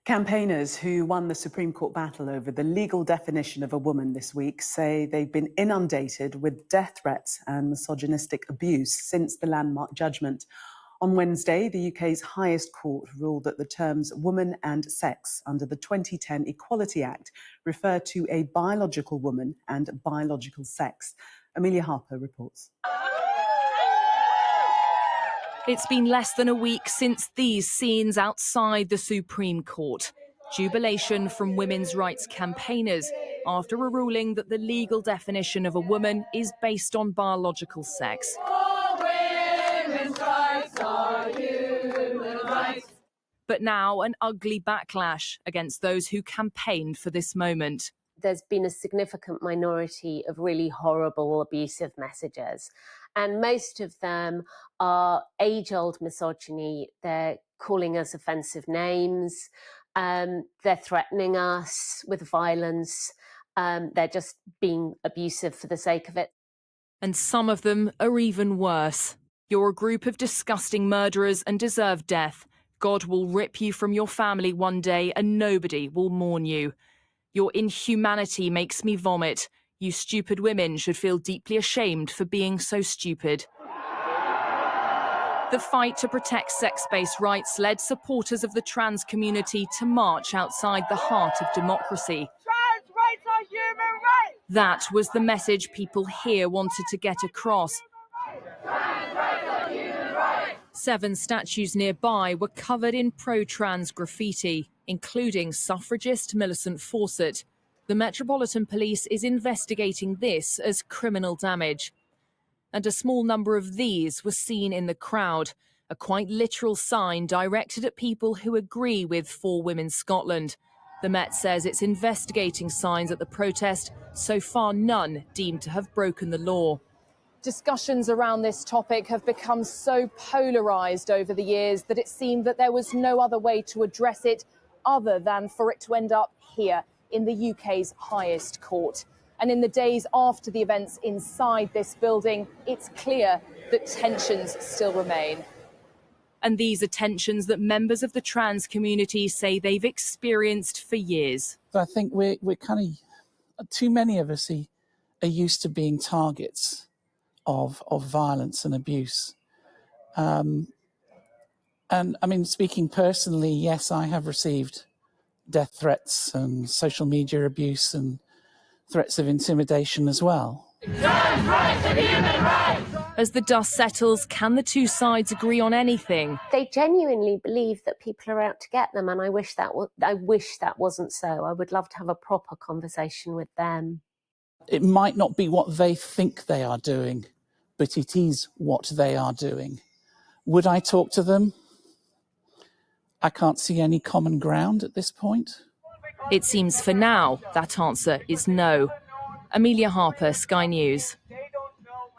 Campaigners who won the Supreme Court battle over the legal definition of a woman this week say they've been inundated with death threats and misogynistic abuse since the landmark judgment. On Wednesday, the UK's highest court ruled that the terms woman and sex under the 2010 Equality Act refer to a biological woman and biological sex. Amelia Harper reports. It's been less than a week since these scenes outside the Supreme Court. Jubilation from women's rights campaigners after a ruling that the legal definition of a woman is based on biological sex. All women's rights are human rights. But now an ugly backlash against those who campaigned for this moment. There's been a significant minority of really horrible, abusive messages. And most of them are age-old misogyny. They're calling us offensive names. They're threatening us with violence. They're just being abusive for the sake of it. And some of them are even worse. You're a group of disgusting murderers and deserve death. God will rip you from your family one day and nobody will mourn you. Your inhumanity makes me vomit. You stupid women should feel deeply ashamed for being so stupid. The fight to protect sex-based rights led supporters of the trans community to march outside the heart of democracy. Trans rights are human rights. That was the message people here wanted to get across. Trans rights are human rights. 7 statues nearby were covered in pro-trans graffiti, including suffragist Millicent Fawcett. The Metropolitan Police is investigating this as criminal damage. And a small number of these were seen in the crowd, a quite literal sign directed at people who agree with For Women Scotland. The Met says it's investigating signs at the protest, so far none deemed to have broken the law. Discussions around this topic have become so polarised over the years that it seemed that there was no other way to address it other than for it to end up here in the UK's highest court. And in the days after the events inside this building, it's clear that tensions still remain. And these are tensions that members of the trans community say they've experienced for years. I think we're kind of, too many of us are used to being targets of violence and abuse. And I mean, speaking personally, yes, I have received death threats and social media abuse and threats of intimidation as well. Trans rights are human rights. As the dust settles, can the two sides agree on anything? They genuinely believe that people are out to get them, and I wish that wasn't so. I would love to have a proper conversation with them. It might not be what they think they are doing, but it is what they are doing. Would I talk to them? I can't see any common ground at this point. It seems for now that answer is no. Amelia Harper, Sky News.